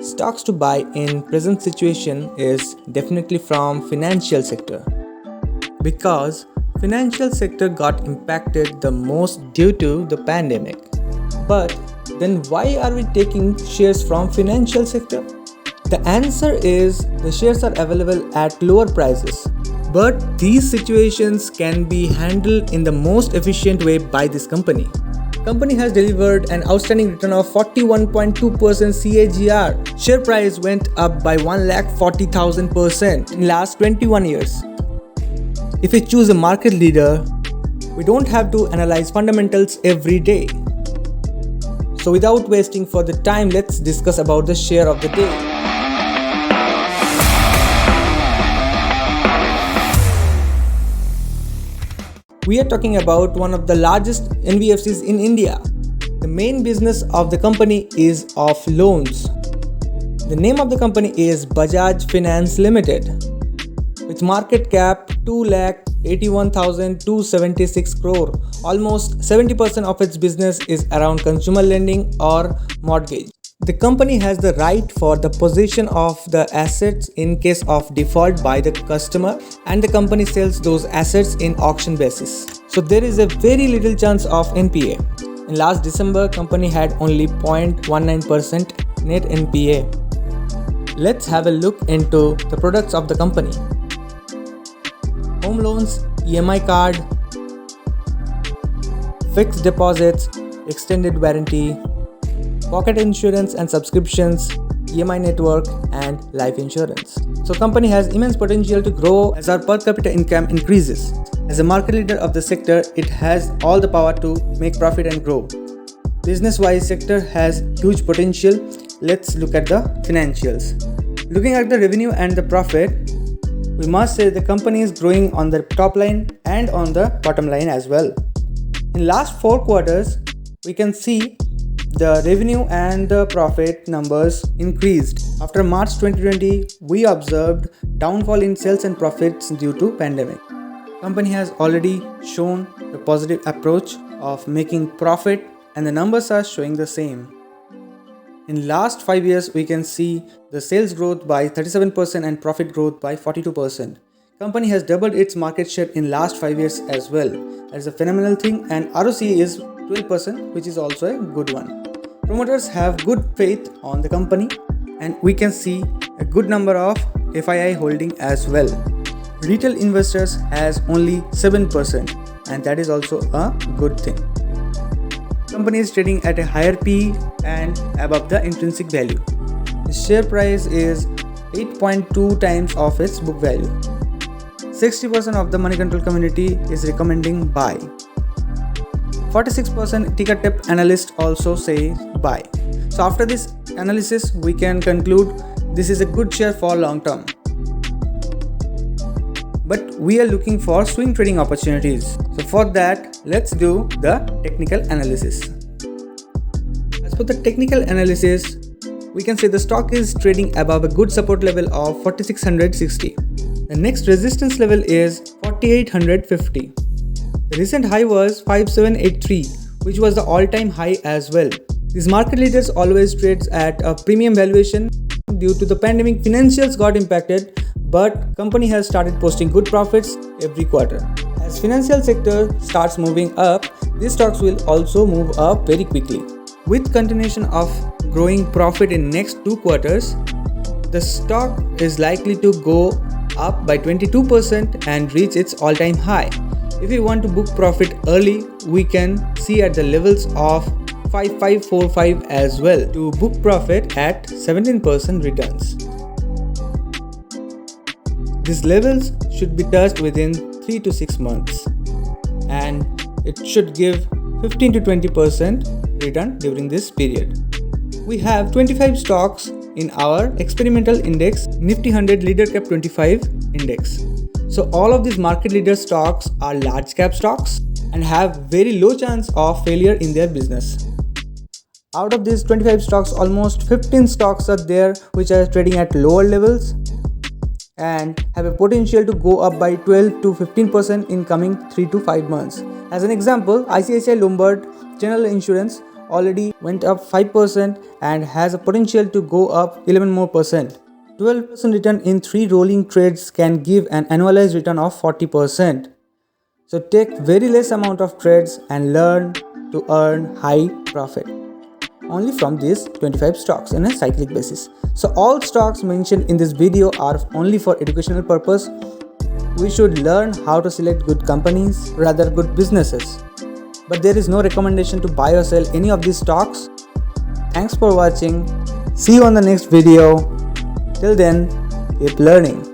Stocks to buy in present situation is definitely from financial sector because financial sector got impacted the most due to the pandemic. But then why are we taking shares from financial sector? The answer is the shares are available at lower prices. But these situations can be handled in the most efficient way by this company. Company has delivered an outstanding return of 41.2% CAGR. Share price went up by 1,40,000% in last 21 years. If we choose a market leader, we don't have to analyze fundamentals every day. So without wasting further time, let's discuss about the share of the day. We are talking about one of the largest NBFCs in India. The main business of the company is of loans. The name of the company is Bajaj Finance Limited. With market cap 2,81,276 crore, almost 70% of its business is around consumer lending or mortgage. The company has the right for the possession of the assets in case of default by the customer, and the company sells those assets in auction basis. So there is a very little chance of NPA. In last December, company had only 0.19% net NPA. Let's have a look into the products of the company. Home loans, EMI card, fixed deposits, extended warranty, pocket insurance and subscriptions, EMI network, and life insurance. So company has immense potential to grow as our per capita income increases. As a market leader of the sector, it has all the power to make profit and grow. Business-wise, sector has huge potential. Let's look at the financials. Looking at the revenue and the profit, we must say the company is growing on the top line and on the bottom line as well. In last 4 quarters, we can see the revenue and the profit numbers increased. After March 2020, we observed downfall in sales and profits due to pandemic. Company has already shown the positive approach of making profit, and the numbers are showing the same. In last 5 years, we can see the sales growth by 37% and profit growth by 42%. Company has doubled its market share in last 5 years as well. That's a phenomenal thing, and ROCE is 12%, which is also a good one. Promoters have good faith on the company, and we can see a good number of FII holding as well. Retail investors has only 7%, and that is also a good thing. Company is trading at a higher PE and above the intrinsic value. The share price is 8.2 times of its book value. 60% of the money control community is recommending buy. 46% ticker tape analysts also say buy. So after this analysis, we can conclude this is a good share for long term. But we are looking for swing trading opportunities. So for that, let's do the technical analysis. As per the technical analysis, we can say the stock is trading above a good support level of 4660. The next resistance level is 4850. The recent high was 5783, which was the all-time high as well. These market leaders always trades at a premium valuation. Due to the pandemic, financials got impacted, but company has started posting good profits every quarter. As financial sector starts moving up, these stocks will also move up very quickly. With continuation of growing profit in next 2 quarters, the stock is likely to go up by 22% and reach its all-time high. If we want to book profit early, we can see at the levels of 5545 as well to book profit at 17% returns. These levels should be touched within 3 to 6 months, and it should give 15 to 20% return during this period. We have 25 stocks in our experimental index, Nifty 100 Leader Cap 25 index. So all of these market leader stocks are large cap stocks and have very low chance of failure in their business. Out of these 25 stocks, almost 15 stocks are there which are trading at lower levels and have a potential to go up by 12 to 15% in coming 3 to 5 months. As an example, ICICI Lombard General Insurance already went up 5% and has a potential to go up 11 more percent. 12% return in 3 rolling trades can give an annualized return of 40%. So take very less amount of trades and learn to earn high profit only from these 25 stocks on a cyclic basis. So all stocks mentioned in this video are only for educational purpose. We should learn how to select good companies, rather good businesses. But there is no recommendation to buy or sell any of these stocks. Thanks for watching. See you on the next video. Till then, keep learning.